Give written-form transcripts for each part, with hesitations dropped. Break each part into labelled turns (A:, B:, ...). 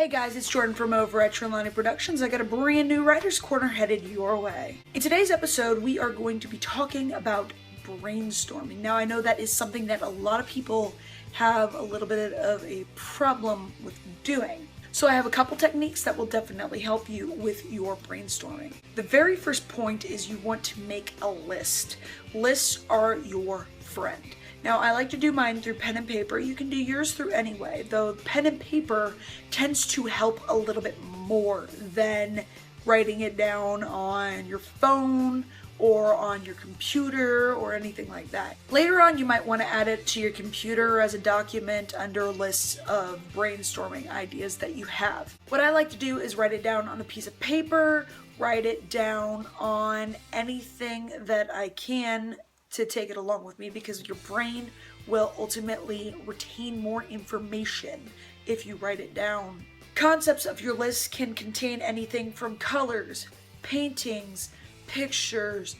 A: Hey guys, it's Jordan from over at Trelauni Productions. I got a brand new Writer's Corner headed your way. In today's episode, we are going to be talking about brainstorming. Now, I know that is something that a lot of people have a little bit of a problem with doing. So I have a couple techniques that will definitely help you with your brainstorming. The very first point is you want to make a list. Lists are your friend. Now, I like to do mine through pen and paper. You can do yours through any way, though pen and paper tends to help a little bit more than writing it down on your phone or on your computer or anything like that. Later on, you might want to add it to your computer as a document under lists of brainstorming ideas that you have. What I like to do is write it down on a piece of paper, write it down on anything that I can to take it along with me, because your brain will ultimately retain more information if you write it down. Concepts of your list can contain anything from colors, paintings, pictures,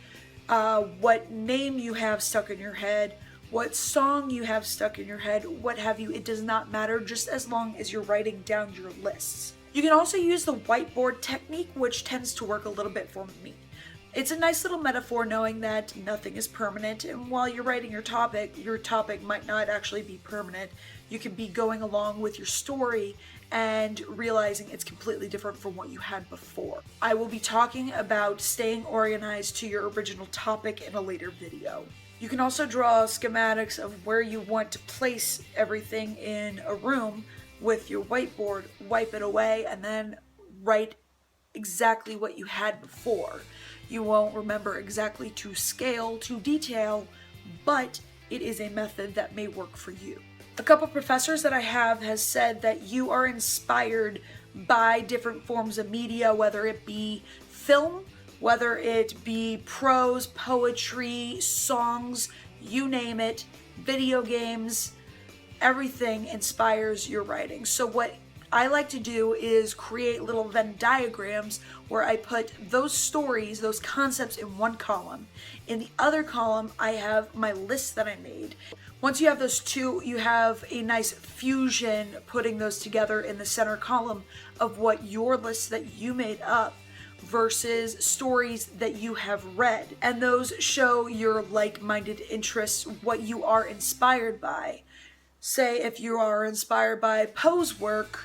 A: what name you have stuck in your head, what song you have stuck in your head, what have you. It does not matter, just as long as you're writing down your lists. You can also use the whiteboard technique, which tends to work a little bit for me. It's a nice little metaphor knowing that nothing is permanent, and while you're writing your topic might not actually be permanent. You can be going along with your story and realizing it's completely different from what you had before. I will be talking about staying organized to your original topic in a later video. You can also draw schematics of where you want to place everything in a room with your whiteboard, wipe it away, and then write exactly what you had before. You won't remember exactly to scale, to detail, but it is a method that may work for you. A couple professors that I have has said that you are inspired by different forms of media, whether it be film, whether it be prose, poetry, songs, you name it, video games, everything inspires your writing. So what I like to do is create little Venn diagrams where I put those stories, those concepts in one column. In the other column, I have my list that I made. Once you have those two, you have a nice fusion putting those together in the center column of what your list that you made up versus stories that you have read. And those show your like-minded interests, what you are inspired by. Say if you are inspired by Poe's work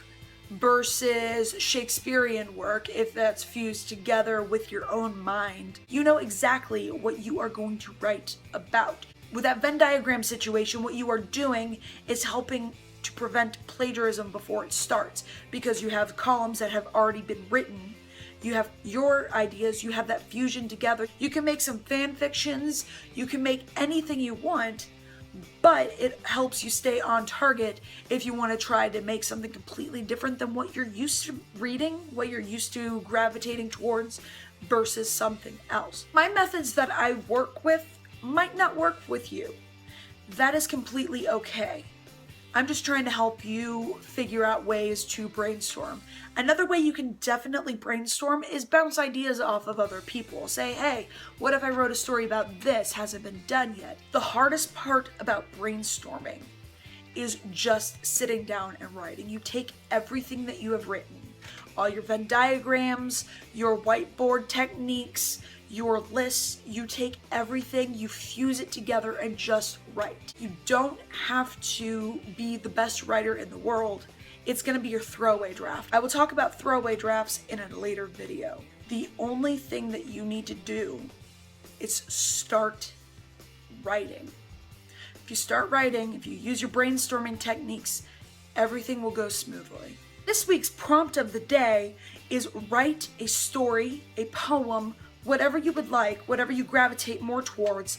A: versus Shakespearean work, if that's fused together with your own mind, you know exactly what you are going to write about. With that Venn diagram situation, what you are doing is helping to prevent plagiarism before it starts, because you have columns that have already been written. You have your ideas, you have that fusion together. You can make some fan fictions, you can make anything you want, but it helps you stay on target if you want to try to make something completely different than what you're used to reading, what you're used to gravitating towards versus something else. My methods that I work with might not work with you. That is completely okay. I'm just trying to help you figure out ways to brainstorm. Another way you can definitely brainstorm is bounce ideas off of other people. Say, hey, what if I wrote a story about this? Hasn't been done yet. The hardest part about brainstorming is just sitting down and writing. You take everything that you have written, all your Venn diagrams, your whiteboard techniques, your lists, you take everything, you fuse it together and just write. You don't have to be the best writer in the world. It's going to be your throwaway draft. I will talk about throwaway drafts in a later video. The only thing that you need to do is start writing. If you start writing, if you use your brainstorming techniques, everything will go smoothly. This week's prompt of the day is write a story, a poem, whatever you would like, whatever you gravitate more towards,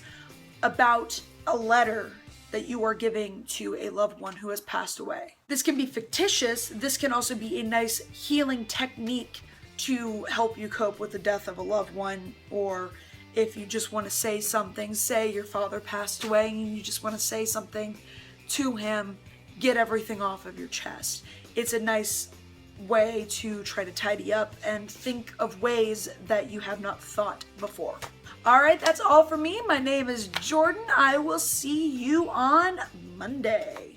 A: about a letter that you are giving to a loved one who has passed away. This can be fictitious. This can also be a nice healing technique to help you cope with the death of a loved one, or if you just want to say something, say your father passed away and you just want to say something to him, get everything off of your chest. It's a nice way to try to tidy up and think of ways that you have not thought before. All right, that's all for me. My name is Jordan. I will see you on Monday.